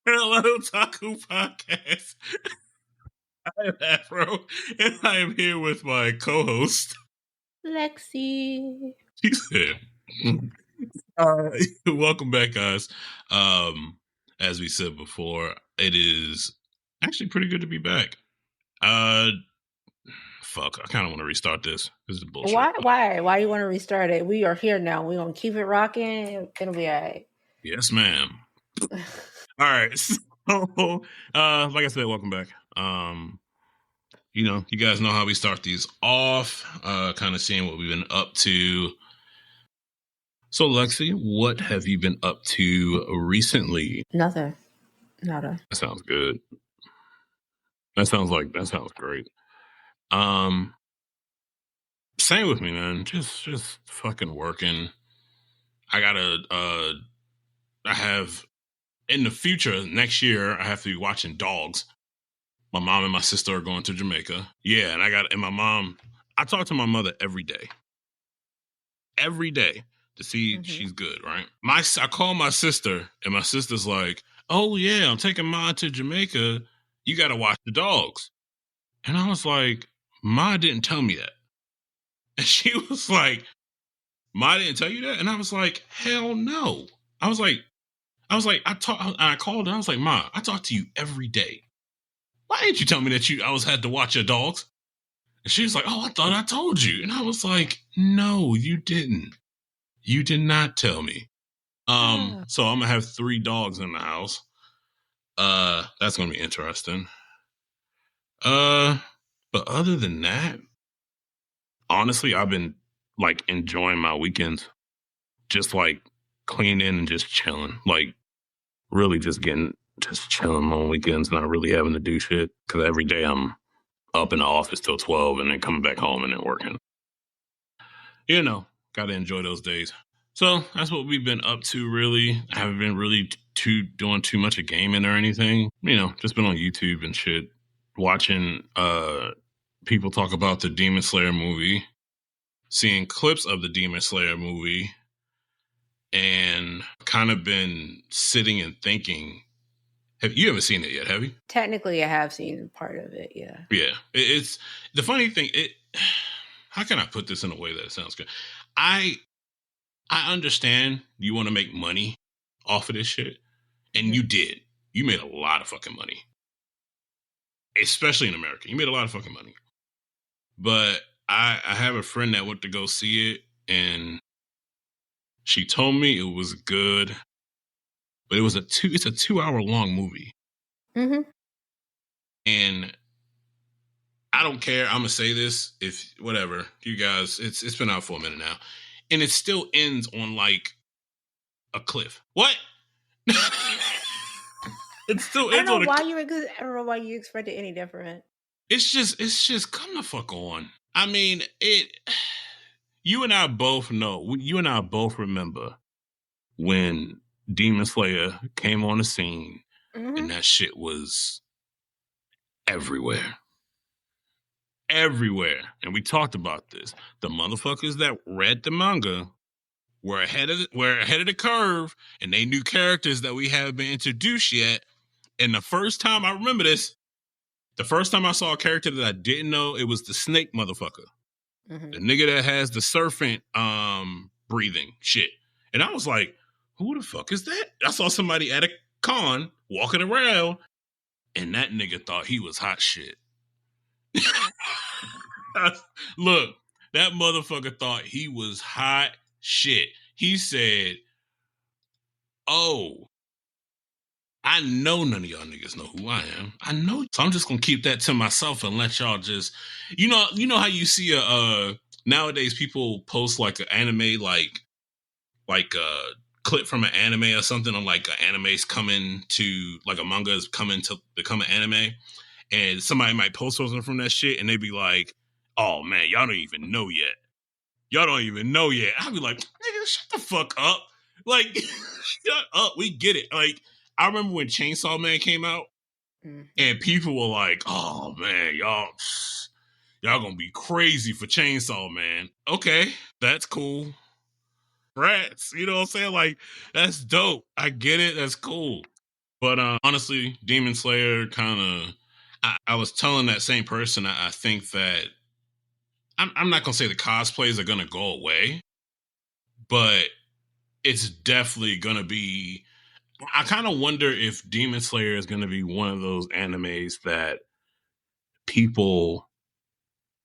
Hello, Taku Podcast. I am Afro, and I am here with my co-host, Lexi. She said, welcome back, guys. As we said before, it is actually pretty good to be back. Fuck, I kind of want to restart this. This is bullshit. Why you want to restart it? We are here now. We're gonna keep it rocking. It'll be all right. Yes, ma'am. All right. So, like I said, welcome back. You guys know how we start these off, kind of seeing what we've been up to. So, Lexi, what have you been up to recently? Nothing. Nada. That sounds good. That sounds great. Same with me, man. Just fucking working. I have in the future next year. I have to be watching dogs. My mom and my sister are going to Jamaica. Yeah, and I talk to my mother every day to see she's good, right? I call my sister, and my sister's like, "Oh yeah, I'm taking Ma to Jamaica. You got to watch the dogs." And I was like, "Ma didn't tell me that." And she was like, "Ma didn't tell you that?" And I was like, "Hell no." I called her. I was like, "Ma, I talk to you every day. Why didn't you tell me that I had to watch your dogs?" And she was like, "Oh, I thought I told you." And I was like, "No, you didn't. You did not tell me." So I'm gonna have 3 dogs in the house. That's gonna be interesting. But other than that, honestly, I've been like enjoying my weekends, just like cleaning and just chilling, like really just chilling on weekends, not really having to do shit. Because every day I'm up in the office till 12 and then coming back home and then working. Got to enjoy those days. So that's what we've been up to, really. I haven't been really doing too much of gaming or anything. Just been on YouTube and shit, watching people talk about the Demon Slayer movie, seeing clips of the Demon Slayer movie, and kind of been sitting and thinking. You haven't seen it yet, have you? Technically, I have seen part of it, yeah. Yeah. It's the funny thing. How can I put this in a way that it sounds good? I understand you want to make money off of this shit. And you did. You made a lot of fucking money. Especially in America. You made a lot of fucking money. But I have a friend that went to go see it, and she told me it was good. But it's a 2-hour long movie. And I don't care. I'm gonna say this, if whatever, you guys, it's been out for a minute now. And it still ends on like a cliff. What? It still ends on a cliff. I don't know why you expect it any different. It's just come the fuck on. I mean, you and I both know, you and I both remember when Demon Slayer came on the scene and that shit was everywhere. Everywhere. And we talked about this. The motherfuckers that read the manga were ahead of the curve, and they knew characters that we haven't been introduced yet. And the first time I remember this, the first time I saw a character that I didn't know, it was the snake motherfucker. The nigga that has the serpent breathing shit. And I was like, who the fuck is that? I saw somebody at a con walking around, and that nigga thought he was hot shit. Look, that motherfucker thought he was hot shit. He said, "Oh, I know none of y'all niggas know who I am. I know, so I'm just gonna keep that to myself and let y'all just, you know how you see nowadays people post like an anime, like a clip from an anime or something, on like an anime's coming to, like a manga is coming to become an anime, and somebody might post something from that shit, and they be like, oh man, y'all don't even know yet. Y'all don't even know yet. I'll be like, nigga, shut the fuck up. Like, shut up. We get it. Like, I remember when Chainsaw Man came out, and people were like, oh man, y'all gonna be crazy for Chainsaw Man. Okay, that's cool. Rats. You know what I'm saying? Like, that's dope. I get it. That's cool. But honestly, Demon Slayer kind of. I was telling that same person, I think that I'm not gonna say the cosplays are gonna go away, but it's definitely gonna be. I kind of wonder if Demon Slayer is gonna be one of those animes that people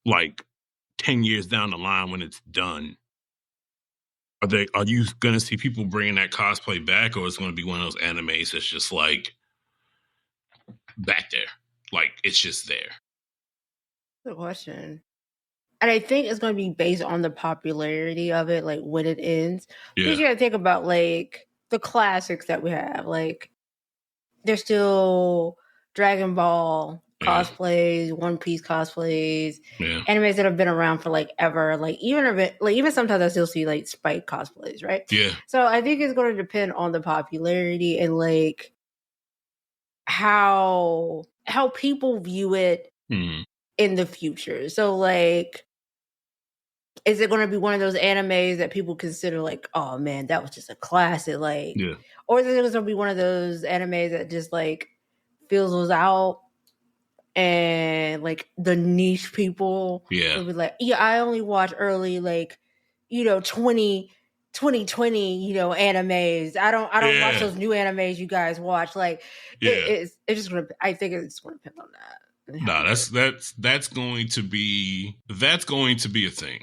like 10 years down the line when it's done. Are you gonna see people bringing that cosplay back, or is it gonna be one of those animes that's just like back there, like it's just there? Good question. And I think it's going to be based on the popularity of it, like when it ends. Yeah, Because you got to think about like the classics that we have. Like there's still Dragon Ball yeah, cosplays, One Piece cosplays, yeah, animes that have been around for like ever. Like even sometimes I still see like Spike cosplays, right? yeah. So I think it's going to depend on the popularity and like how people view it Hmm. in the future. So like is it going to be one of those animes that people consider like, oh man, that was just a classic, like, Yeah, or is it going to be one of those animes that just like fizzles out and like the niche people yeah, will be like, yeah, I only watch early like, 2020, animes. I don't watch yeah, those new animes you guys watch. Like yeah. it's just gonna. I think it's going to depend on that and how No, you do it. that's going to be a thing.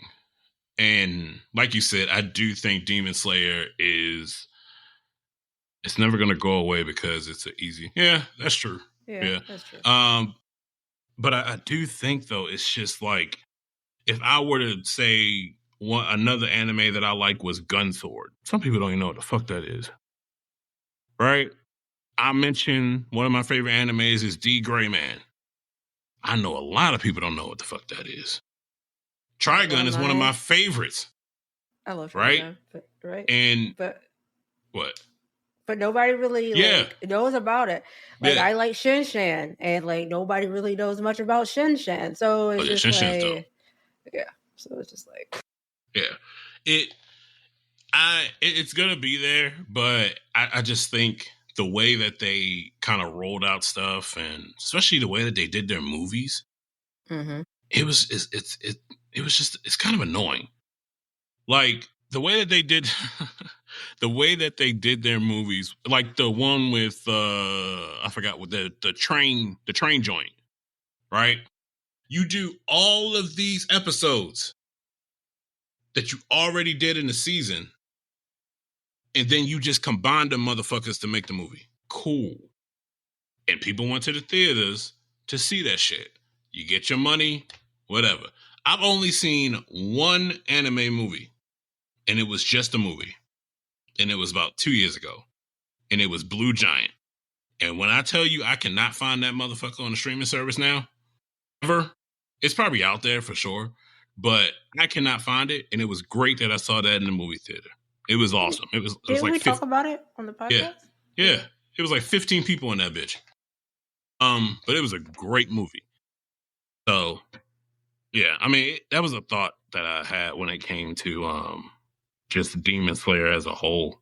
And like you said, I do think Demon Slayer is it's never gonna go away because it's an easy. Yeah, that's true. Yeah, Yeah. that's true. Um, but I do think though it's just like if I were to say another anime that I like was Gunsword. Some people don't even know what the fuck that is, right? I mentioned one of my favorite animes is D Gray Man. I know a lot of people don't know what the fuck that is. One Trigun of is one of my my favorites, I love right? Trigun, but right, And but what? nobody really Yeah, like knows about it. Like yeah. I like Shin Shan, and like nobody really knows much about Shin Shan. So Oh it's yeah, just Shinshan's dope. like, yeah. So it's just like, Yeah, it. It's gonna be there, but I just think the way that they kind of rolled out stuff, and especially the way that they did their movies, mm-hmm. it was it was just it's kind of annoying. Like the way that they did the way that they did their movies, like the one with I forgot what the train joint, right? You do all of these episodes that you already did in the season, and then you just combine them motherfuckers to make the movie. Cool. And people went to the theaters to see that shit. You get your money, whatever. I've only seen one anime movie, and it was just a movie. And it was about 2 years ago. And it was Blue Giant. And when I tell you I cannot find that motherfucker on the streaming service now, ever, it's probably out there for sure, but I cannot find it. And it was great that I saw that in the movie theater. It was awesome. It was Didn't like we talk 50, about it on the yeah, podcast? yeah. Yeah. It was like 15 people in that bitch. But it was a great movie. So yeah, I mean that was a thought that I had when it came to just Demon Slayer as a whole,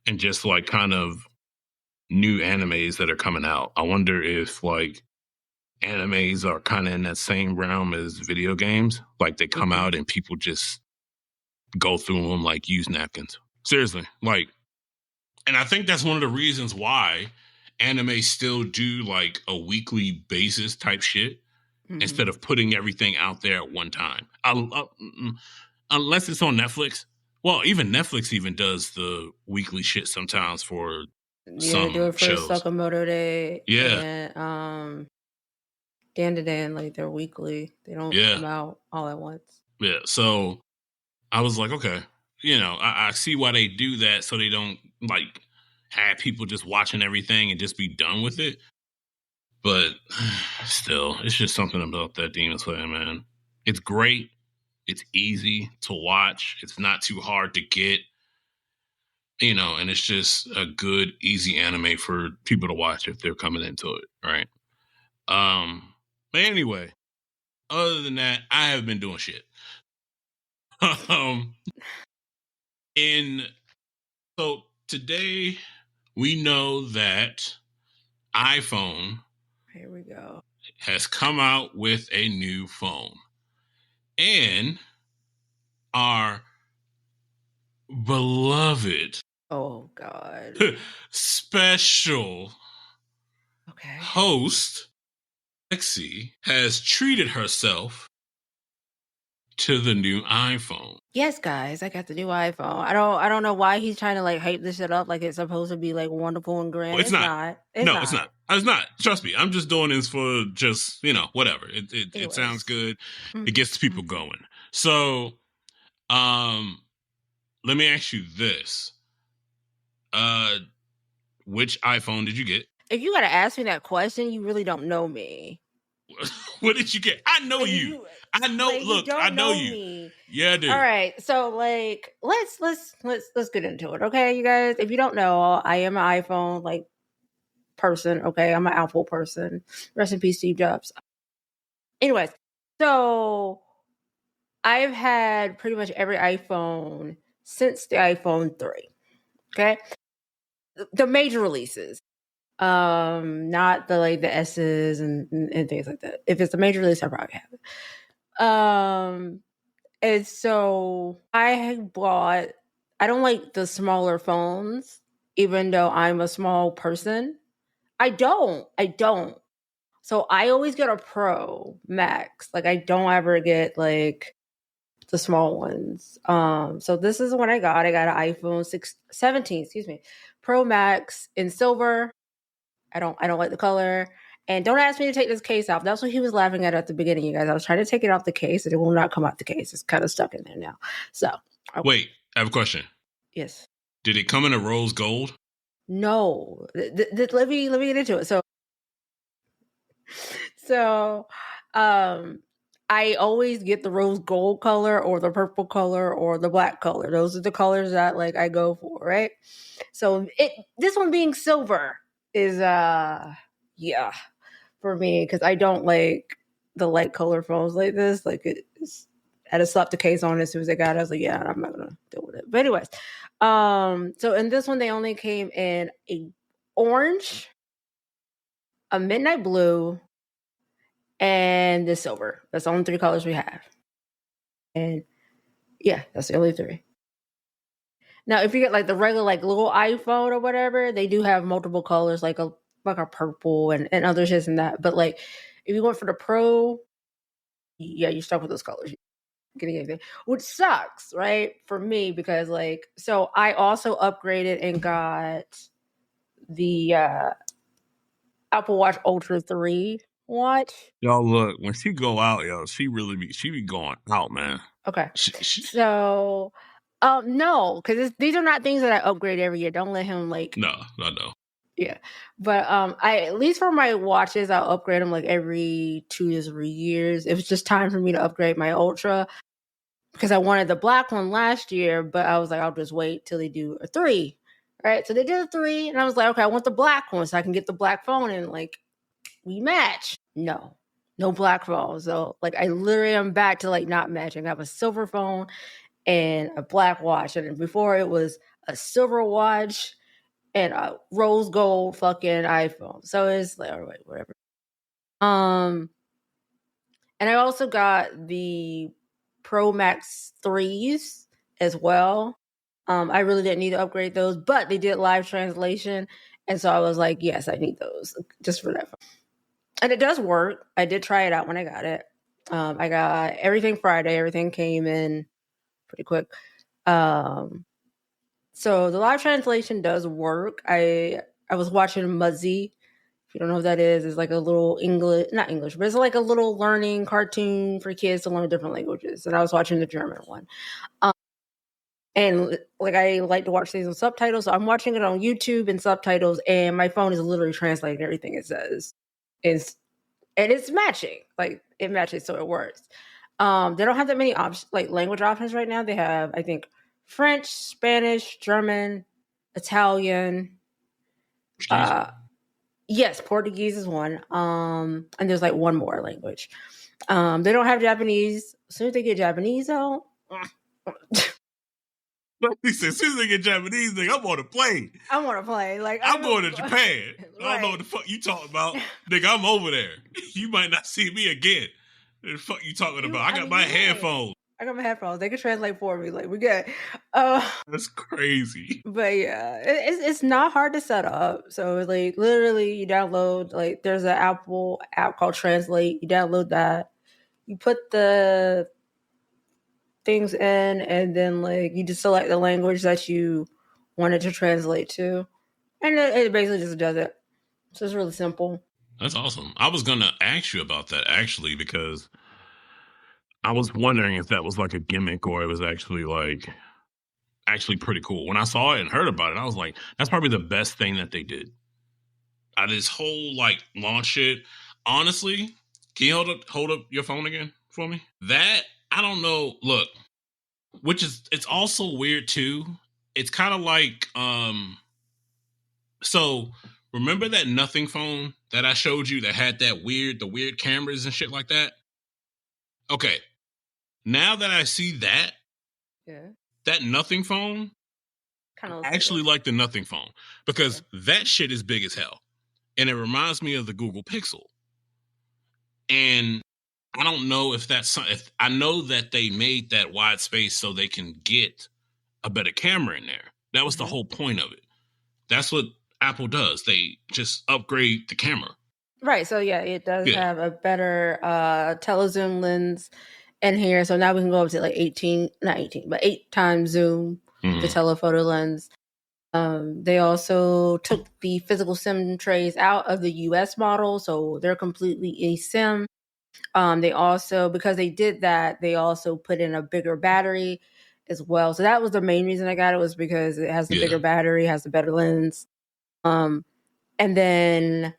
and just like kind of new animes that are coming out. I wonder if like animes are kind of in that same realm as video games. Like they come Mm-hmm. out and people just go through them like use napkins. Seriously, like, and I think that's one of the reasons why anime still do like a weekly basis type shit Mm-hmm. instead of putting everything out there at one time. Unless it's on Netflix. Well, even Netflix even does the weekly shit sometimes for Yeah, they do some it for shows. Sakamoto Day Yeah, and Dan to Dan. Like they're weekly. They don't yeah, come out all at once. yeah. So I was like, okay, I see why they do that, so they don't like have people just watching everything and just be done with it. But still, it's just something about that Demon Slayer, man. It's great. It's easy to watch. It's not too hard to get, and it's just a good, easy anime for people to watch if they're coming into it, right? But anyway, other than that, I have been doing shit. um, In so today we know that iPhone Here we go. has come out with a new phone. And our beloved Oh God. special Okay. host Lexi has treated herself to the new iPhone. Yes, guys, I got the new iPhone. I don't know why he's trying to like hype this shit up like it's supposed to be like wonderful and Oh, grand. it's It's not. not. It's No, not. it's not. It's not. Trust me. I'm just doing this for just, whatever. It sounds Anyways. good. Mm-hmm. It gets people going. So, let me ask you this. Which iPhone did you get? If you gotta ask me that question, you really don't know me. What did you get? I know Like, you. I know. Like, Look, you I don't know know you. me. Yeah, I do. All right, so like, let's get into it, okay, you guys. If you don't know, I am an iPhone like person. Okay, I'm an Apple person. Rest in peace, Steve Jobs. Anyways, so I've had pretty much every iPhone since the iPhone 3. Okay, the major releases. Not the like the S's and things like that. If it's a major release, I probably have it. And so I don't like the smaller phones, even though I'm a small person. I don't. So I always get a Pro Max. Like I don't ever get like the small ones. So this is what I got. I got an iPhone 17, excuse me, Pro Max in silver. I don't like the color. And don't ask me to take this case off. That's what he was laughing at the beginning, you guys. I was trying to take it off the case, and it will not come out the case. It's kind of stuck in there now. So, okay. Wait, I have a question. Yes. Did it come in a rose gold? No. Let me get into it. So, I always get the rose gold color or the purple color or the black color. Those are the colors that like I go for, right? So this one being silver is yeah, for me, because I don't like the light color phones like this. Like it's I had to slap the case on as soon as I got it. I was like, yeah, I'm not gonna deal with it. But anyways, so in this one they only came in a orange, a midnight blue, and the silver. That's the only 3 colors we have. And yeah, that's the only 3. Now, if you get like the regular like little iPhone or whatever, they do have multiple colors, like a purple and other shits and that. But like if you went for the Pro, yeah, you're stuck with those colors. Getting anything, which sucks, right? For me, because like, so I also upgraded and got the Apple Watch Ultra 3 watch. Y'all look, when she go out, she be going out, man. Okay. So no, because these are not things that I upgrade every year. Don't let him like No. Yeah. But I at least for my watches, I'll upgrade them like every 2 to 3 years. It was just time for me to upgrade my Ultra because I wanted the black one last year, but I was like, I'll just wait till they do a 3. Right. So they did a 3, and I was like, okay, I want the black one so I can get the black phone and like we match. No black phone. So like I literally am back to like not matching. I have a silver phone and a black watch. And before it was a silver watch and a rose gold fucking iPhone. So it's like, all right, whatever. And I also got the Pro Max 3s as well. I really didn't need to upgrade those, but they did live translation. And so I was like, yes, I need those just for that. And it does work. I did try it out when I got it. I got everything Friday. Everything came in pretty quick. So the live translation does work. I was watching Muzzy. If you don't know what that is, it's like a little not English, but it's like a little learning cartoon for kids to learn different languages. And I was watching the German one. And like I like to watch things with subtitles. So I'm watching it on YouTube and subtitles, and my phone is literally translating everything it says. And it's matching. Like it matches, so it works. They don't have that many options, like language options right now. They have, I think, French, Spanish, German, Italian. Yes, Portuguese is one. And there's like one more language. They don't have Japanese. As soon as they get Japanese out, He said, as soon as I get Japanese, nigga, I'm on a plane. I want to play. Like I'm going to Japan. I don't know what the fuck you talking about. Nigga, I'm over there. You might not see me again. What the fuck you talking about? I got my headphones. I got my headphones. They can translate for me. Like, we good. That's crazy. But yeah, it's not hard to set up. So like literally you download, like there's an Apple app called Translate. You download that. You put the things in and then like you just select the language that you want it to translate to. And it basically just does it. So it's really simple. That's awesome. I was going to ask you about that actually because I was wondering if that was like a gimmick or it was actually pretty cool. When I saw it and heard about it, I was like, that's probably the best thing that they did. This whole like launch it. Honestly, can you hold up your phone again for me? That, I don't know. Look, it's also weird too. It's kind of like, so remember that nothing phone that I showed you that had the weird cameras and shit like that? Okay. Now that I see that, that nothing phone, kind of actually like the nothing phone because that shit is big as hell. And it reminds me of the Google Pixel. And I don't know if I know that they made that wide space so they can get a better camera in there. That was the whole point of it. That's what Apple does. They just upgrade the camera. Right. So yeah, it does have a better telezoom lens in here. So now we can go up to like 8 times zoom, the telephoto lens. They also took the physical SIM trays out of the US model, so they're completely eSIM. They also, because they did that, they also put in a bigger battery as well. So that was the main reason I got it, was because it has the bigger battery, has the better lens. And then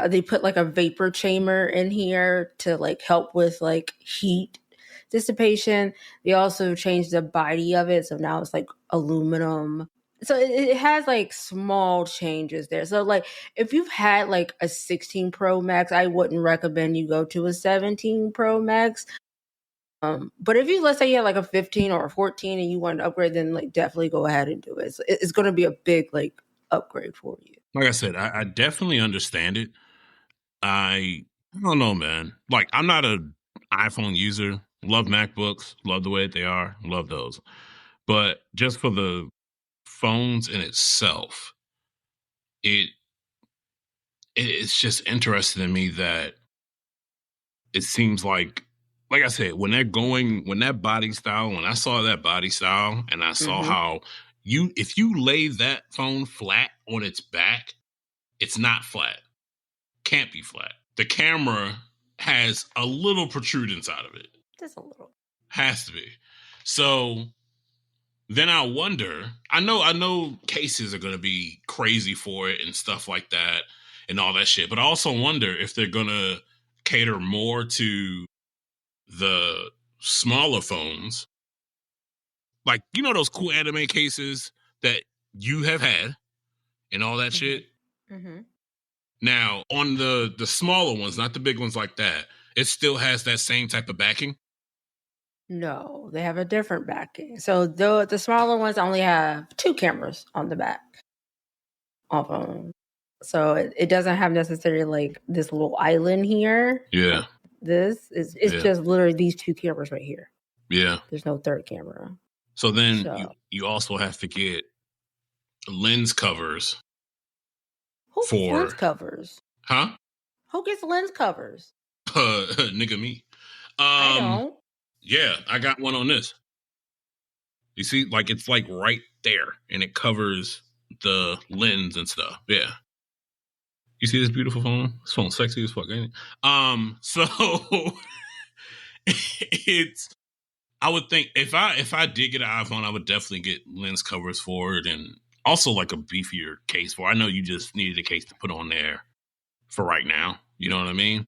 they put like a vapor chamber in here to like help with like heat dissipation. They also changed the body of it, so now it's like aluminum. So it has like small changes there. So like if you've had like a 16 Pro Max, I wouldn't recommend you go to a 17 Pro Max. But if let's say you have like a 15 or a 14 and you want to upgrade, then like definitely go ahead and do it. So it's going to be a big like upgrade for you. Like I said, I definitely understand it. I don't know, man. Like, I'm not an iPhone user. Love MacBooks. Love the way they are. Love those. But just for the phones in itself, it's just interesting to me that it seems like I said, when that body style, when I saw that body style and I saw how if you lay that phone flat on its back, it's not flat. Can't be flat. The camera has a little protrudence out of it. Just a little. Has to be. So then I wonder, I know cases are going to be crazy for it and stuff like that and all that shit. But I also wonder if they're going to cater more to the smaller phones. Like, you know, those cool anime cases that you have had and all that shit. Now, on the smaller ones, not the big ones like that, it still has that same type of backing? No, they have a different backing. So the smaller ones only have 2 cameras on the back. So it doesn't have necessarily like this little island here. Yeah. It's just literally these 2 cameras right here. Yeah. There's no third camera. So then you also have to get lens covers. Who gets lens covers? Huh? Who gets lens covers? Nigga me. I don't. Yeah, I got one on this. You see, like it's like right there, and it covers the lens and stuff. Yeah. You see this beautiful phone? This phone's sexy as fuck, ain't it? So it's. I would think if I did get an iPhone, I would definitely get lens covers for it, and also like a beefier case for it. I know you just needed a case to put on there for right now. You know what I mean?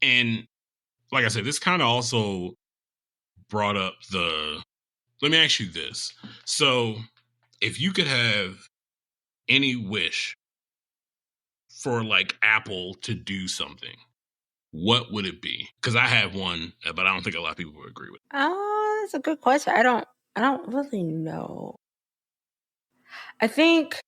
And like I said, this kind of also brought up let me ask you this. So if you could have any wish for like Apple to do something, what would it be? Because I have one, but I don't think a lot of people would agree with it. Oh, that's a good question. I don't I don't really know. I think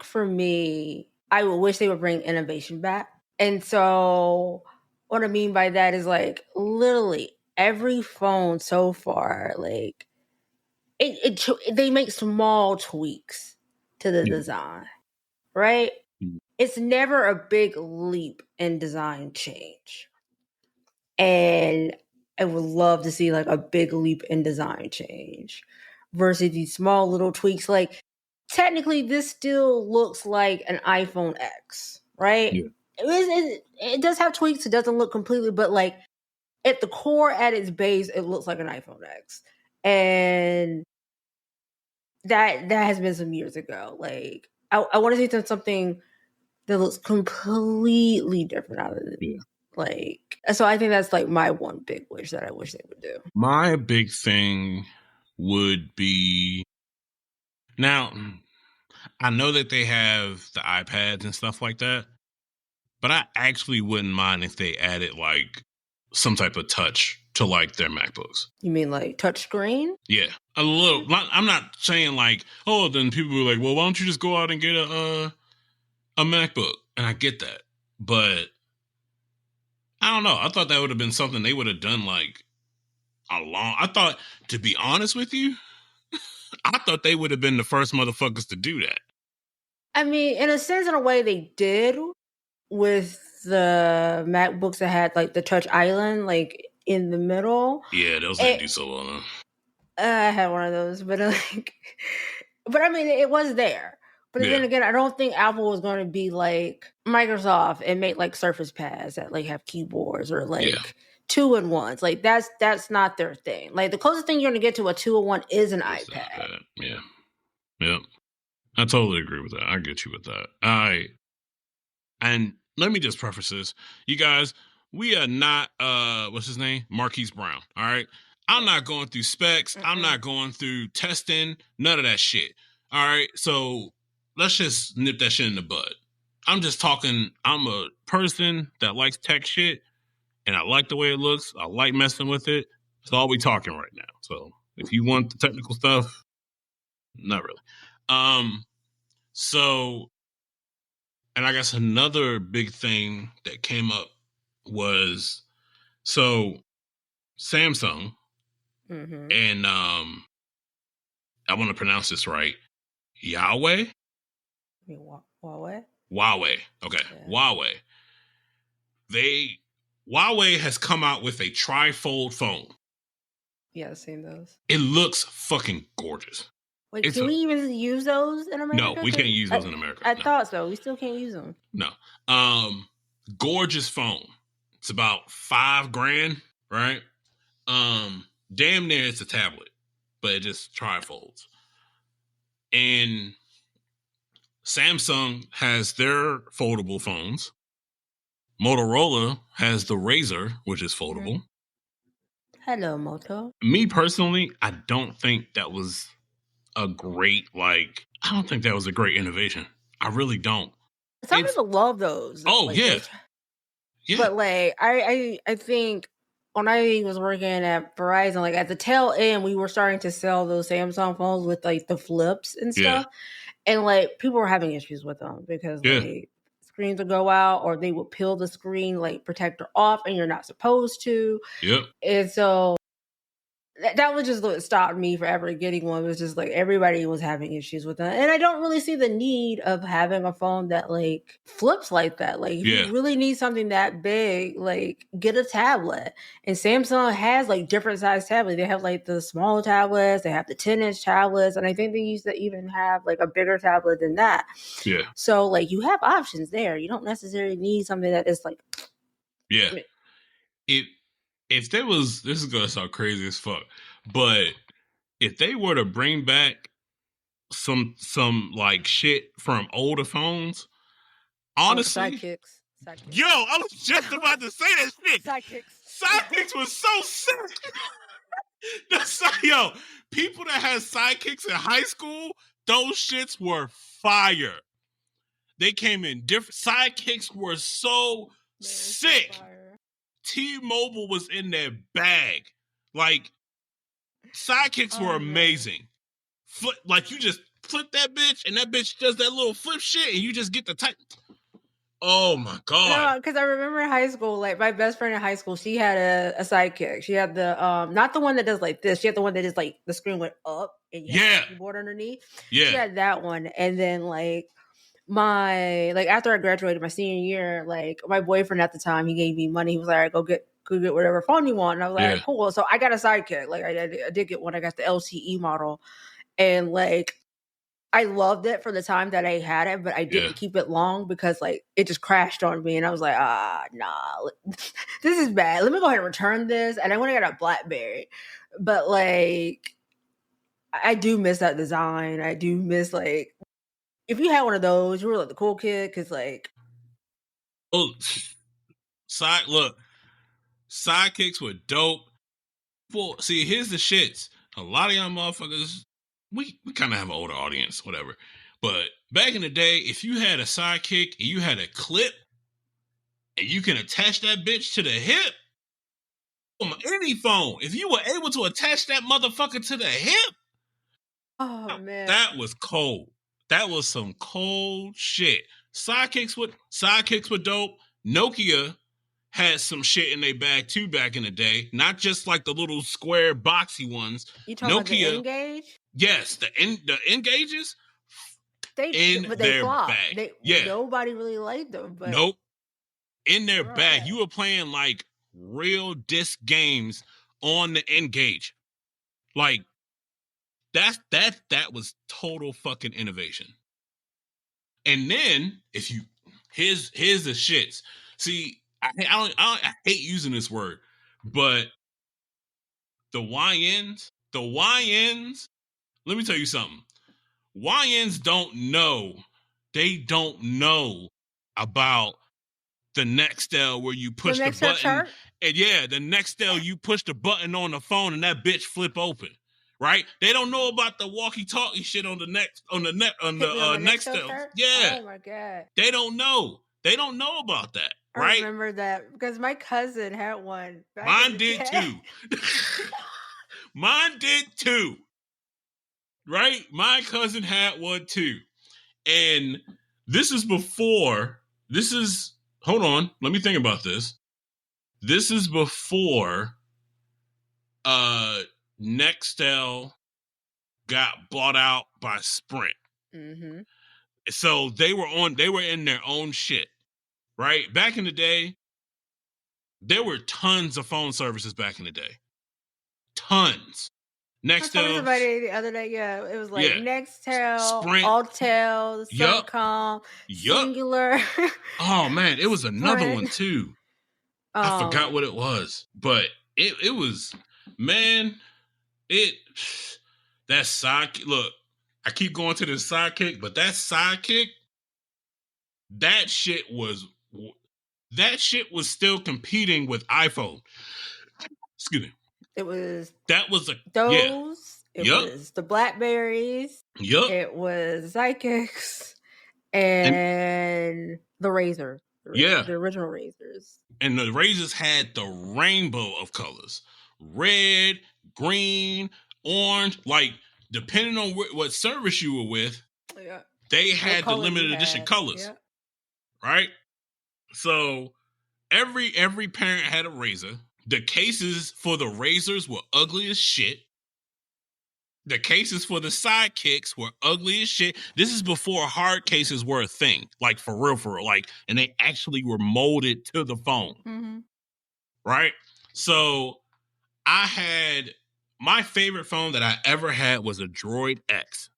for me, I would wish they would bring innovation back. And so what I mean by that is like literally every phone so far, like they make small tweaks to the design, right? It's never a big leap in design change. And I would love to see like a big leap in design change versus these small little tweaks. Like technically, this still looks like an iPhone X, right? Yeah. It does have tweaks. It doesn't look completely, but like at the core, at its base, it looks like an iPhone X. And that has been some years ago. Like I want to see something that looks completely different out of it. Yeah. Like, so I think that's like my one big wish that I wish they would do. My big thing would be, now, I know that they have the iPads and stuff like that, but I actually wouldn't mind if they added like some type of touch to like their MacBooks. You mean like touchscreen? Yeah, a little. I'm not saying like, oh, then people were like, well, why don't you just go out and get a MacBook? And I get that, but I don't know. I thought that would have been something they would have done like I thought, to be honest with you, I thought they would have been the first motherfuckers to do that. I mean, in a sense, in a way, they did with the MacBooks that had like the touch island, like in the middle. Yeah, those didn't do so well. Though. I had one of those, but like, but I mean, it was there. But then again, I don't think Apple was going to be like Microsoft and make like Surface Pads that like have keyboards or like 2-in-1s. Like that's not their thing. Like the closest thing you're going to get to a 2-in-1 is an iPad. Yeah. I totally agree with that. I get you with that. And let me just preface this, you guys. We are not what's his name, Marquise Brown. All right. I'm not going through specs. I'm not going through testing. None of that shit. All right. So let's just nip that shit in the bud. I'm just talking. I'm a person that likes tech shit, and I like the way it looks. I like messing with it. That's all we talking right now. So if you want the technical stuff, not really. So, and I guess another big thing that came up was, so Samsung and I want to pronounce this right, Huawei. Huawei. Okay, yeah. Huawei has come out with a trifold phone. Yeah, I've seen those. It looks fucking gorgeous. Wait, can we even use those in America? No, we can't use those in America. I thought so. We still can't use them. No. Gorgeous phone. It's about $5,000, right? Damn near it's a tablet, but it just trifolds. And Samsung has their foldable phones. Motorola has the Razor, which is foldable. Hello, Moto. Me personally, I don't think that was a great, like, I don't think that was a great innovation. I really don't. Some people love those. Oh, like, yeah. But like, I think when I was working at Verizon, like at the tail end, we were starting to sell those Samsung phones with like the flips and stuff. And like people were having issues with them because like screens would go out or they would peel the screen like protector off and you're not supposed to. And so that was just what stopped me from ever getting one. It was just like everybody was having issues with that. And I don't really see the need of having a phone that like flips like that. Like if you really need something that big, like get a tablet. And Samsung has like different size tablets. They have like the smaller tablets, they have the 10-inch tablets, and I think they used to even have like a bigger tablet than that. Yeah. So like you have options there. You don't necessarily need something that is like If there was, this is going to sound crazy as fuck, but if they were to bring back some like shit from older phones, honestly. Sidekicks. Yo, I was just about to say that shit. Sidekicks was so sick. Yo, people that had sidekicks in high school, those shits were fire. They came in different. Sidekicks were so sick. T-Mobile was in their bag. Like, Sidekicks were Oh man. amazing. Like you just flip that bitch, and that bitch does that little flip shit, and you just get the type. Oh my god. No, because I remember in high school, like my best friend in high school, she had a sidekick. She had the not the one that does like this. She had the one that is like the screen went up and you have Yeah. the keyboard underneath. She Yeah. had that one, and then like my like after I graduated my senior year, like my boyfriend at the time, he gave me money. He was like, "All right, go get whatever phone you want." And I was like, "All Yeah. right, cool." So I got a sidekick. Like I did get one. I got the LTE model, and like I loved it for the time that I had it, but I Yeah. didn't keep it long because like it just crashed on me, and I was like, nah, this is bad. Let me go ahead and return this. And I went and got a BlackBerry, but like I do miss that design. I do miss like if you had one of those, you were like the cool kid because like Oh, look, sidekicks were dope. Well, see, here's the shits. A lot of y'all motherfuckers, we kind of have an older audience, whatever. But back in the day, if you had a sidekick and you had a clip and you can attach that bitch to the hip on any phone, if you were able to attach that motherfucker to the hip, oh man, that was cold. That was some cold shit. Sidekicks were dope. Nokia had some shit in their bag too back in the day. Not just like the little square boxy ones. you talking about the Nokia, N-Gage? yes, the N-Gages in But they their flopped. bag. They Yeah. nobody really liked them, but Nope. In their bag. right. You were playing like real disc games on the N-Gage. Like that was total fucking innovation. And then if you here's the shits. See, I hate using this word, but the YNs, let me tell you something. YNs don't know. They don't know about the Nextel where you The push the Nextel button. chart? And yeah, the Nextel, you push the button on the phone and that bitch flip open. Right? They don't know about the walkie-talkie shit on the Hit me on the Nextel Nextels. chart? Yeah. Oh my god. They don't know. They don't know about that. I Right? remember that because my cousin had one back in Mine the did day. too. Mine did too. Right? My cousin had one too. And this is hold on, let me think about this. This is before Nextel got bought out by Sprint. Mm-hmm. So they were in their own shit. Right? Back in the day, there were tons of phone services back in the day. Tons. I was talking to Nextel, somebody the other day. Yeah, it was like yeah. Nextel, Sprint, Alltel, yup, Suncom, yup. Cingular, Oh man, it was another one Sprint. too. I forgot what it was, but it was, man, it that sidekick. Look, I keep going to the sidekick, but that sidekick, that shit was still competing with iPhone. Excuse me. It was That was yeah. those. It Yup. was the Blackberries. Yup. It was Sidekicks And and the Razors. yeah. The original Razors. And the Razors had the rainbow of colors. Red, green, orange. Like, depending on what service you were with, Yeah. they What had the color you limited edition had. colors. Yeah. Right? So every parent had a Razor. The cases for the Razors were ugly as shit. The cases for the sidekicks were ugly as shit. This is before hard cases were a thing. Like, for real. Like, and they actually were molded to the phone. Mm-hmm. Right? So I had my favorite phone that I ever had was a Droid X.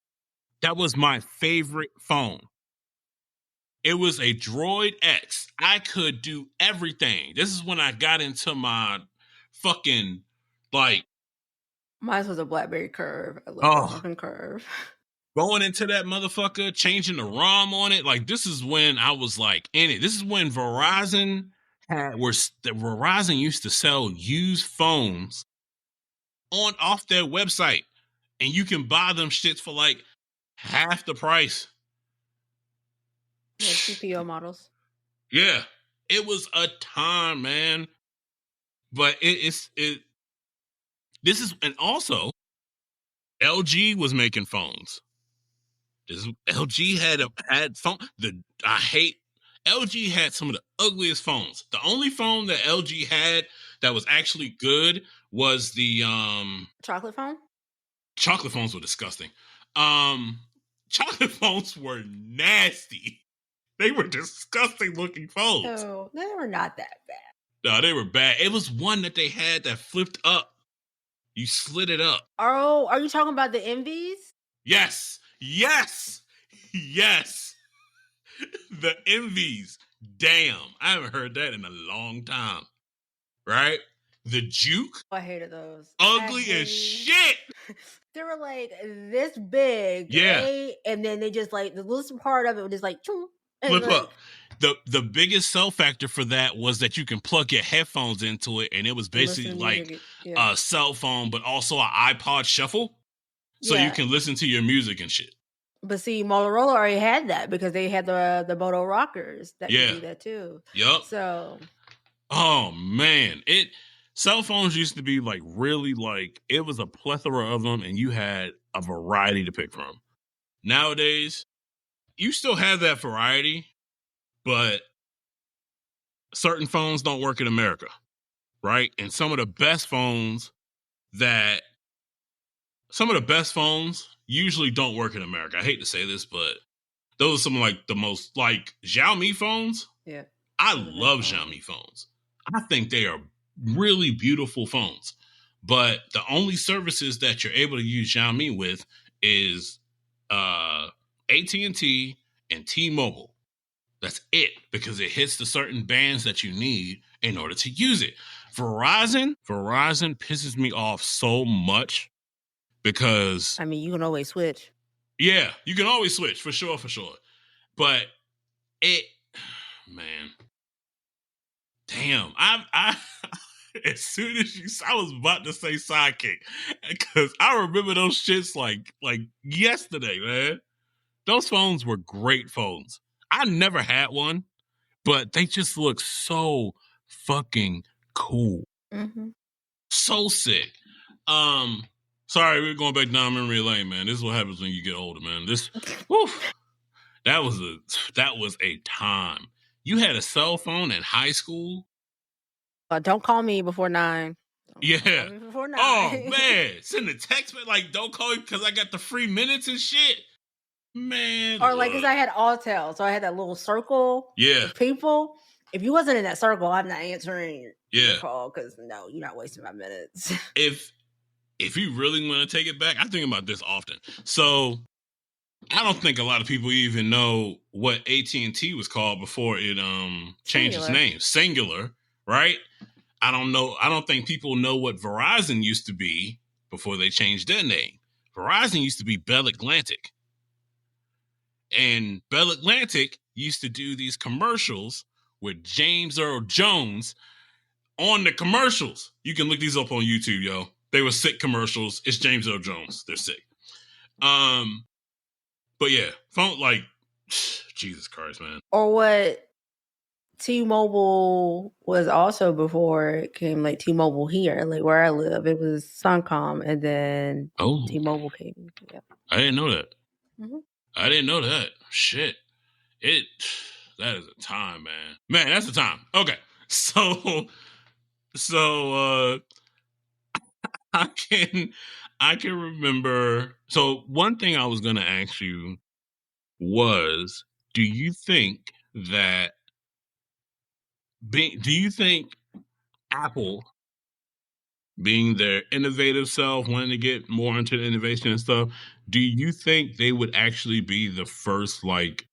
That was my favorite phone. It was a Droid X. I could do everything. This is when I got into my fucking like. Mine was a Blackberry Curve. I love that fucking curve. Going into that motherfucker, changing the ROM on it. Like, this is when I was like in it. This is when Verizon used to sell used phones off their website, and you can buy them shits for like half the price. Yeah, CPO models. Yeah, it was a time, man. But this is, and also LG was making phones. LG had phone. LG had some of the ugliest phones. The only phone that LG had that was actually good was the chocolate phone. Chocolate phones were disgusting. Chocolate phones were nasty. They were disgusting looking phones. No, they were not that bad. No, they were bad. It was one that they had that flipped up. You slid it up. Oh, are you talking about the Envies? Yes. The Envies. Damn, I haven't heard that in a long time. Right? The Juke. I hated those. Ugly as shit. They were like this big, right? And then they just like the little part of it was just like flip up. The biggest sell factor for that was that you can plug your headphones into it, and it was basically like a cell phone, but also an iPod shuffle, so you can listen to your music and shit. But see, Motorola already had that because they had the Moto rockers that could do that too. Yep. So, oh man, cell phones used to be like really like it was a plethora of them, and you had a variety to pick from. Nowadays, you still have that variety, but certain phones don't work in America, right? And some of the best phones usually don't work in America. I hate to say this, but those are some like the most like Xiaomi phones. Yeah. I love Xiaomi phones. I think they are really beautiful phones. But the only services that you're able to use Xiaomi with is AT&T and T-Mobile. That's it, because it hits the certain bands that you need in order to use it. Verizon pisses me off so much because... I mean, you can always switch. Yeah, you can always switch, for sure. But man, damn, I as soon as I was about to say Sidekick, because I remember those shits like yesterday, man. Those phones were great phones. I never had one, but they just look so fucking cool. Mm-hmm. So sick. Sorry, we're going back down memory lane, man. This is what happens when you get older, man. That was a time. You had a cell phone in high school? Don't call me before 9. Yeah. Before 9. Oh, man. Send a text, man. Like, don't call me because I got the free minutes and shit. Man. Or like, because I had Alltel. So I had that little circle of people. If you wasn't in that circle, I'm not answering your call because, no, you're not wasting my minutes. If you really want to take it back, I think about this often. So I don't think a lot of people even know what AT&T was called before it changed its name. Cingular, right? I don't think people know what Verizon used to be before they changed their name. Verizon used to be Bell Atlantic. And Bell Atlantic used to do these commercials with James Earl Jones on the commercials. You can look these up on YouTube, yo. They were sick commercials. It's James Earl Jones. They're sick. But yeah, phone, like, Jesus Christ, man. Or what T-Mobile was also before it came, like T-Mobile here, like where I live. It was Suncom, and then T-Mobile came. Yeah. I didn't know that. Mm-hmm. I didn't know that. Shit. That is a time, man. Man, that's a time. Okay. So I can remember. So one thing I was going to ask you was, do you think Apple, being their innovative self, wanting to get more into the innovation and stuff, do you think they would actually be the first like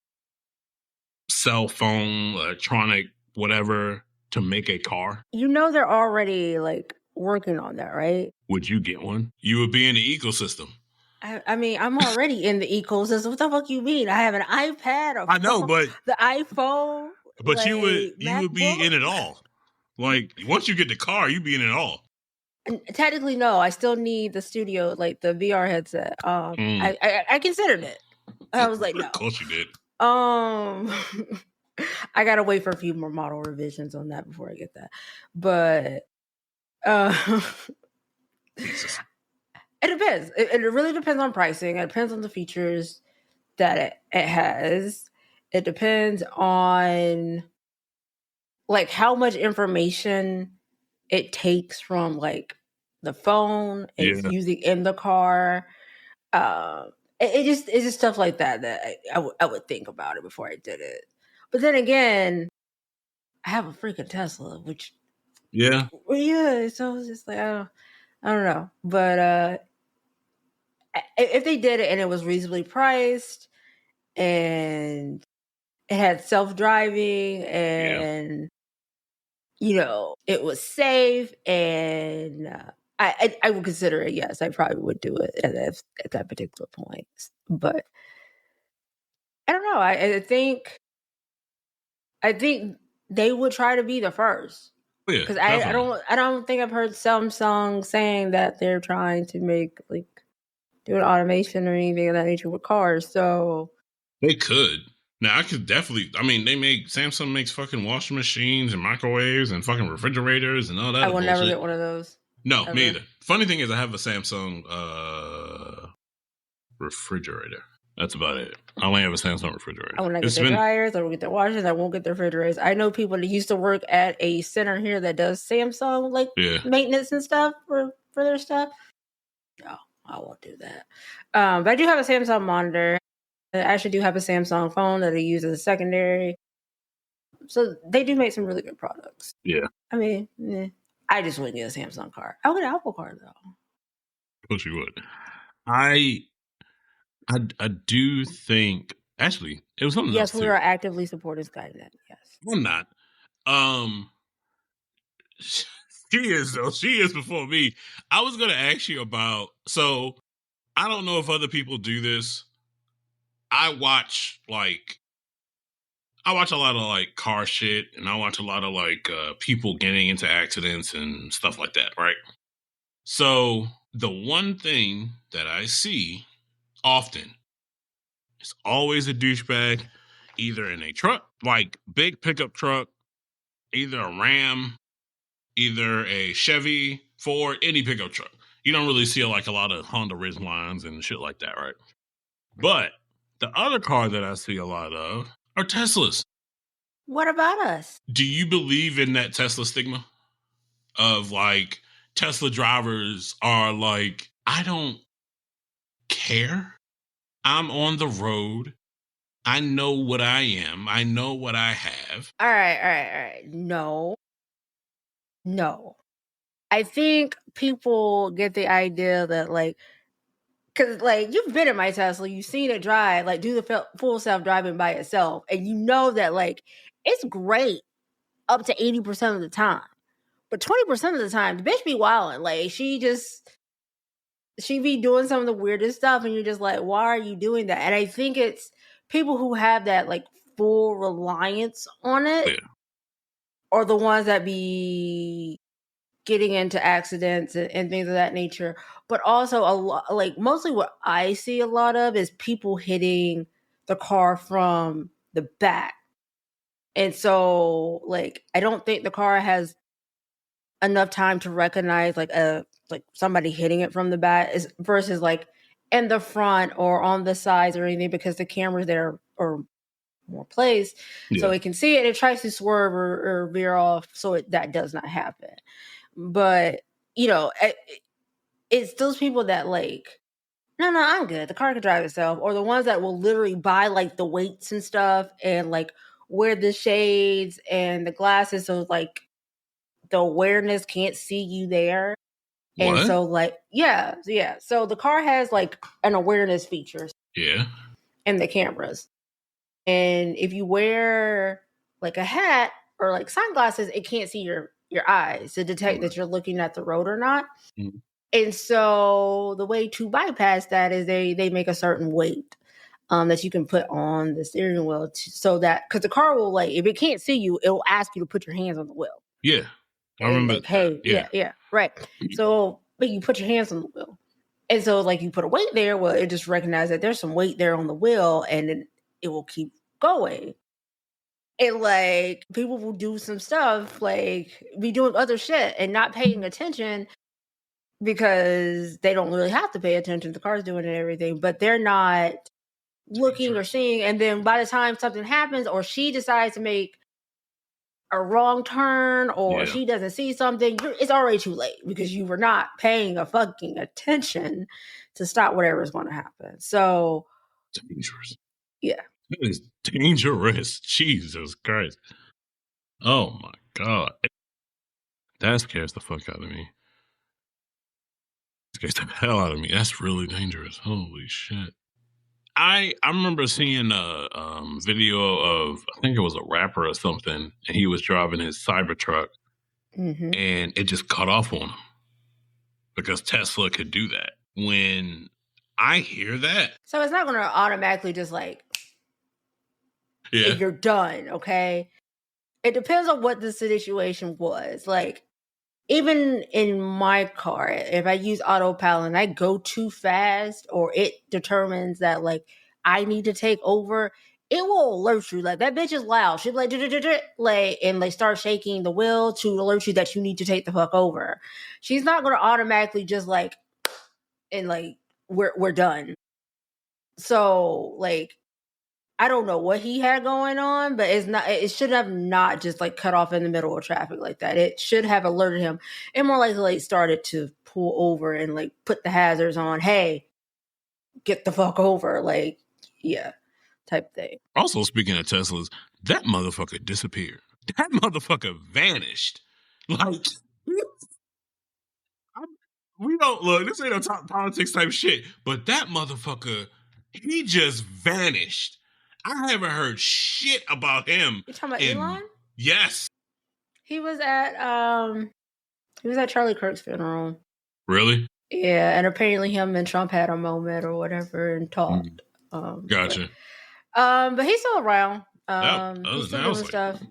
cell phone, electronic, whatever, to make a car? You know they're already like working on that, right? Would you get one? You would be in the ecosystem. I mean, I'm already in the ecosystem. What the fuck you mean? I have an iPad. I know, but the iPhone. But like, you would be in it all. Like once you get the car, you'd be in it all. And technically, no. I still need the studio, like the VR headset. I considered it. I was like, no. Of course you did. I gotta wait for a few more model revisions on that before I get that. But It depends. It really depends on pricing. It depends on the features that it has. It depends on like how much information it takes from like the phone it's Yeah. using in the car. It's just stuff like that that I would think about it before I did it. But then again, I have a freaking Tesla, which Yeah. yeah, so it's just like I don't know. But if they did it and it was reasonably priced and it had self driving Yeah. and it was safe and I would consider it. Yes, I probably would do it at that particular point. But I don't know. I think they would try to be the first Oh, yeah, because I definitely. don't think I've heard Samsung saying that they're trying to make like do an automation or anything of that nature with cars. So They could. Now I could definitely. I mean, Samsung makes fucking washing machines and microwaves and fucking refrigerators and all that I other will never bullshit. get one of those No, me ever. either. Funny thing is, I have a Samsung refrigerator. That's about it. I only have a Samsung refrigerator. I will not get It's their been dryers. I won't get their washers. I won't get their refrigerators. I know people that used to work at a center here that does Samsung like yeah, maintenance and stuff for their stuff. No, I won't do that. But I do have a Samsung monitor. I actually do have a Samsung phone that I use as a secondary. So they do make some really good products. yeah. I mean, I just wouldn't get a Samsung car. I would get an Apple car though. Of course you would. I I do think actually it was something else Yes, we too. are actively supporting Skynet. Yes. I'm not. Um, she is though. She is before me. I was gonna ask you about. So I don't know if other people do this. I watch like I watch a lot of like car shit, and I watch a lot of like people getting into accidents and stuff like that, right? So the one thing that I see often is always a douchebag, either in a truck, like big pickup truck, either a Ram, either a Chevy, Ford, any pickup truck. You don't really see like a lot of Honda Ridge lines and shit like that, right? But the other car that I see a lot of are Teslas. What about us? Do you believe in that Tesla stigma of like Tesla drivers are like, I don't care. I'm on the road. I know what I am. I know what I have. All right, all right, all right. No, no. I think people get the idea that like, cause like you've been in my Tesla, you've seen it drive, like do the full self driving by itself, and you know that like it's great up to 80% of the time, but 20% of the time, the bitch be wilding. Like she be doing some of the weirdest stuff, and you're just like, why are you doing that? And I think it's people who have that like full reliance on it Yeah. are the ones that be getting into accidents and things of that nature. But also a lot, like mostly what I see a lot of is people hitting the car from the back. And so like I don't think the car has enough time to recognize like somebody hitting it from the back is versus like in the front or on the sides or anything because the cameras there are more placed so Yeah. it can see it. It tries to swerve or veer off so that does not happen. But it's those people that like, no, I'm good. The car can drive itself, or the ones that will literally buy like the weights and stuff and like wear the shades and the glasses, so like the awareness can't see you there. And What? so like, yeah. So the car has like an awareness feature Yeah. in the cameras. And if you wear like a hat or like sunglasses, it can't see your eyes to detect that you're looking at the road or not. Mhm. And so the way to bypass that is they make a certain weight that you can put on the steering wheel so that because the car will like if it can't see you, it will ask you to put your hands on the wheel. Yeah. I And remember like, that. hey, Yeah. yeah, right. So but you put your hands on the wheel. And so like you put a weight there, well, it just recognizes that there's some weight there on the wheel and then it will keep going. And like people will do some stuff like be doing other shit and not paying attention because they don't really have to pay attention to the car's doing and everything, but they're not looking or seeing. And then by the time something happens or she decides to make a wrong turn or she doesn't see something, it's already too late because you were not paying a fucking attention to stop whatever is going to happen. So dangerous. Yeah. That is dangerous. Jesus Christ. Oh my God. That scares the fuck out of me. Scares the hell out of me. That's really dangerous. Holy shit. I remember seeing a video of, I think it was a rapper or something, and he was driving his Cybertruck, and it just cut off on him because Tesla could do that. When I hear that, so it's not going to automatically just like, you're done, okay? It depends on what the situation was. Like, even in my car, if I use autopilot and I go too fast or it determines that like I need to take over, it will alert you. Like, that bitch is loud. She'll be like, and like start shaking the wheel to alert you that you need to take the fuck over. She's not going to automatically just like, and like, we're done. So like, I don't know what he had going on, but it should have not just like cut off in the middle of traffic like that. It should have alerted him and more likely like started to pull over and like put the hazards on. Hey, get the fuck over. Like, yeah, type thing. Also, speaking of Teslas, that motherfucker disappeared. That motherfucker vanished. Like, we don't look, this ain't no top politics type shit, but that motherfucker, he just vanished. I haven't heard shit about him. You talking about Elon? Yes. He was at Charlie Kirk's funeral. Really? Yeah, and apparently him and Trump had a moment or whatever and talked. Gotcha. But he's still around. He's still doing stuff.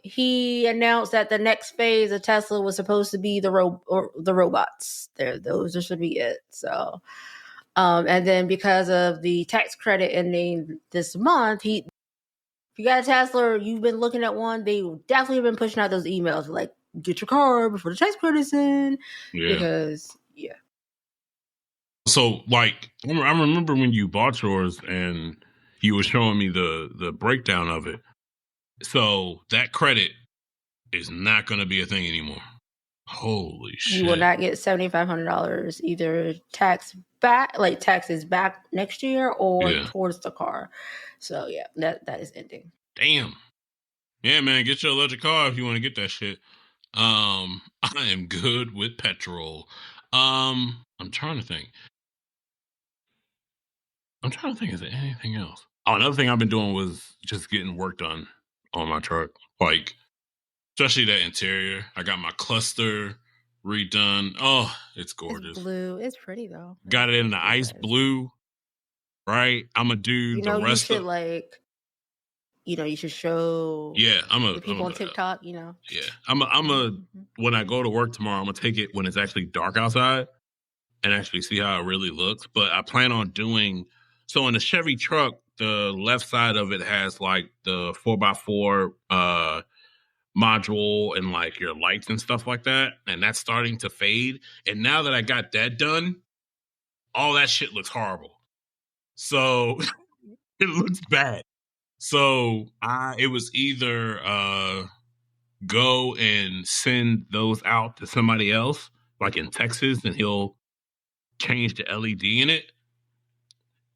He announced that the next phase of Tesla was supposed to be the robots. Those should be it. So, and then because of the tax credit ending this month, if you got a Tesla or you've been looking at one, they definitely have been pushing out those emails like, get your car before the tax credit's in. Because so like I remember when you bought yours and you were showing me the breakdown of it. So that credit is not going to be a thing anymore. Holy shit. You will not get $7,500 either taxes back next year or towards the car. So yeah, that is ending. Damn. Yeah, man, get your electric car if you want to get that shit. I am good with petrol. I'm trying to think. Is there anything else? Oh, another thing I've been doing was just getting work done on my truck. Like, especially that interior. I got my cluster redone. Oh, it's gorgeous. It's blue. It's pretty though. Got it in the ice blue. Right? I'm gonna do the rest of like, you should show the people on TikTok, Yeah. When I go to work tomorrow, I'm gonna take it when it's actually dark outside and actually see how it really looks. But I plan on doing so in the Chevy truck, the left side of it has like the 4x4 module and like your lights and stuff like that. And that's starting to fade. And now that I got that done, all that shit looks horrible. So it looks bad. So it was either go and send those out to somebody else, like in Texas, and he'll change the LED in it,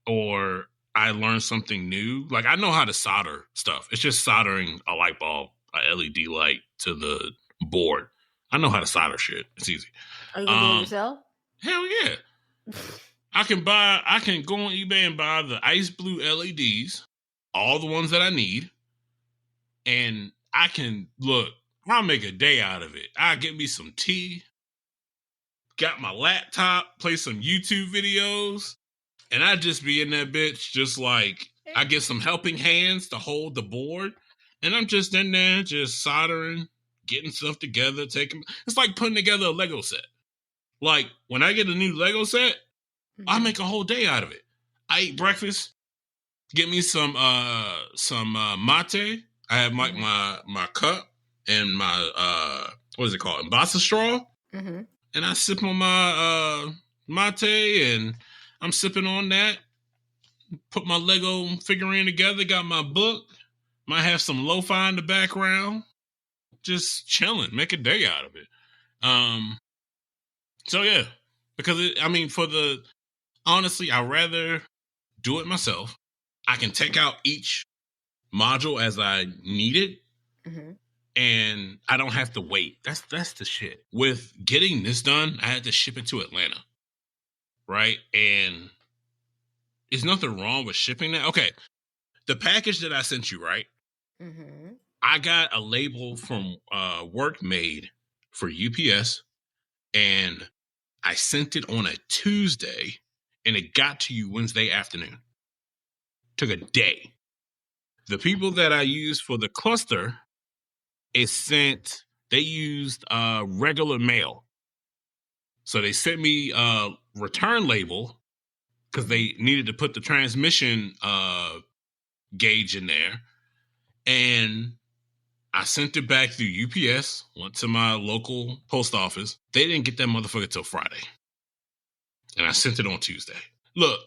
or I learned something new. Like, I know how to solder stuff. It's just soldering a light bulb, a LED light to the board. I know how to solder shit. It's easy. Are you gonna do it yourself? Hell yeah. I can go on eBay and buy the ice blue LEDs, all the ones that I need, and I'll make a day out of it. I'll get me some tea, got my laptop, play some YouTube videos, and I just be in that bitch just like, I get some helping hands to hold the board, and I'm just in there just soldering, getting stuff together, it's like putting together a Lego set. Like, when I get a new Lego set, I make a whole day out of it. I eat breakfast, get me some mate. I have my cup and my what is it called? Embasa straw. and I sip on my mate, and I'm sipping on that. Put my Lego figurine together. Got my book. Might have some lo-fi in the background. Just chilling. Make a day out of it. So yeah, because honestly, I'd rather do it myself. I can take out each module as I need it. Mm-hmm. And I don't have to wait. That's the shit. With getting this done, I had to ship it to Atlanta. Right? And there's nothing wrong with shipping that. Okay. The package that I sent you, right? Mm-hmm. I got a label from work made for UPS, and I sent it on a Tuesday, and it got to you Wednesday afternoon. Took a day. The people that I used for the cluster, they used regular mail. So they sent me a return label because they needed to put the transmission gauge in there. And I sent it back through UPS, went to my local post office. They didn't get that motherfucker till Friday. And I sent it on Tuesday. Look,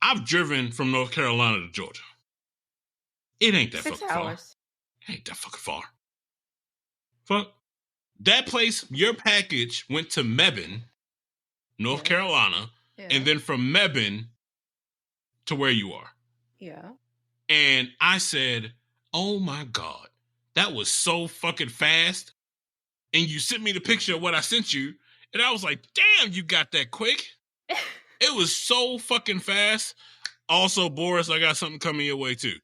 I've driven from North Carolina to Georgia. It ain't that 6 fucking hours. far. It ain't that fucking far. Fuck. That place, your package went to Mebane, North Carolina, and then from Mebane to where you are. Yeah. And I said, oh my God, that was so fucking fast. And you sent me the picture of what I sent you. And I was like, damn, you got that quick. It was so fucking fast. Also, Boris, I got something coming your way too.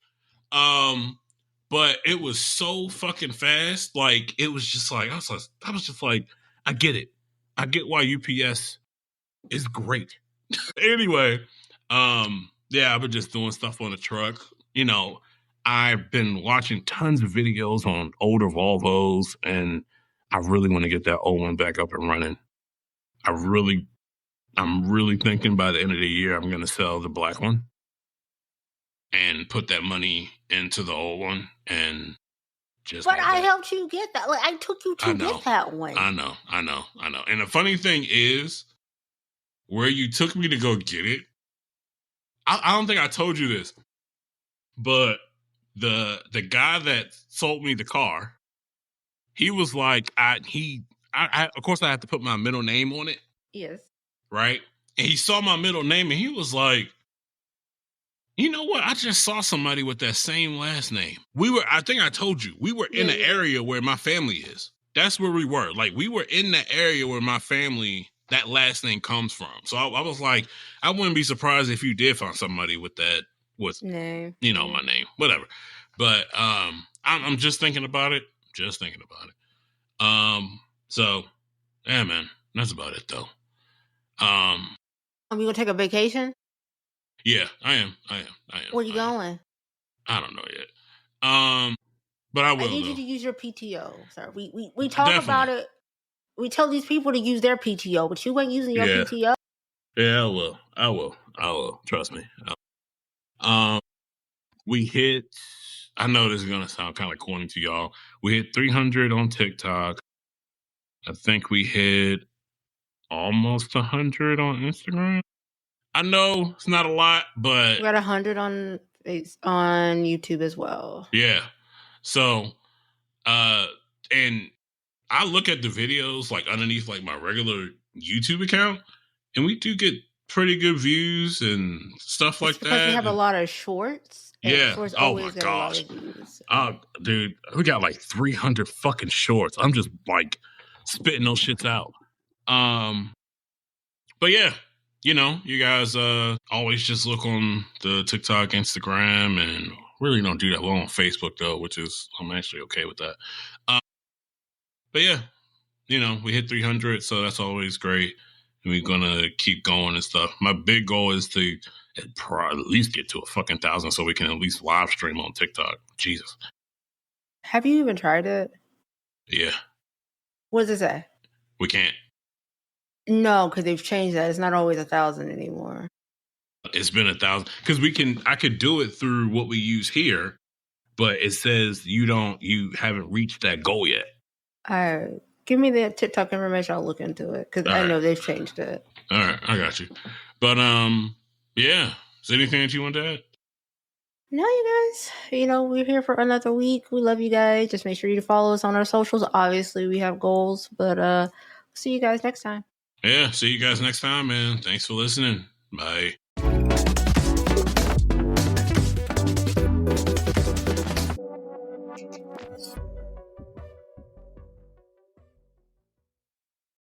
But it was so fucking fast. Like, it was just like, I was just like, I get it. I get why UPS is great. Anyway, yeah, I've been just doing stuff on the truck. You know, I've been watching tons of videos on older Volvos, and I really want to get that old one back up and running. I'm really thinking by the end of the year, I'm going to sell the black one and put that money into the old one and just. But I helped you get that. Like, I took you to get that one. I know. And the funny thing is, where you took me to go get it, I don't think I told you this, but the guy that sold me the car, he was like, I of course I had to put my middle name on it. Yes. Right? And he saw my middle name and he was like, you know what? I just saw somebody with that same last name. I think I told you, we were in the area where my family is. That's where we were. Like, we were in the area where my family, that last name comes from. So I was like, I wouldn't be surprised if you did find somebody with that, my name, whatever. But I'm just thinking about it. So, yeah, man, that's about it though. Are you gonna take a vacation? Yeah, I am. Where you going? I don't know yet. But I will. I need you to use your PTO, sir. We talk about it. We tell these people to use their PTO, but you ain't using your PTO. Yeah, I will. Trust me. We hit. I know this is gonna sound kind of corny to y'all. We hit 300 on TikTok. I think we hit almost 100 on Instagram. I know it's not a lot, but we got 100 on YouTube as well. Yeah. So, and I look at the videos like underneath like my regular YouTube account, and we do get pretty good views and stuff like that. Because we have a lot of shorts. Yeah. Shorts always get a lot of views. Dude, we got like 300 fucking shorts. I'm just like spitting those shits out. But yeah, you know, you guys always just look on the TikTok, Instagram, and really don't do that well on Facebook though, which is I'm actually okay with that. But yeah, you know, we hit 300, so that's always great. And we're gonna keep going and stuff. My big goal is to at least get to a fucking 1,000 so we can at least live stream on TikTok. Jesus. Have you even tried it? Yeah. What does it say? We can't. No, because they've changed that. It's not always 1,000 anymore. It's been 1,000 because I could do it through what we use here, but it says you haven't reached that goal yet. I Give me the TikTok information. I'll look into it because All I right. know they've changed it. All right, I got you. But yeah. Is there anything that you want to add? No, you guys. We're here for another week. We love you guys. Just make sure you follow us on our socials. Obviously, we have goals, but see you guys next time. Yeah, see you guys next time, man. Thanks for listening. Bye.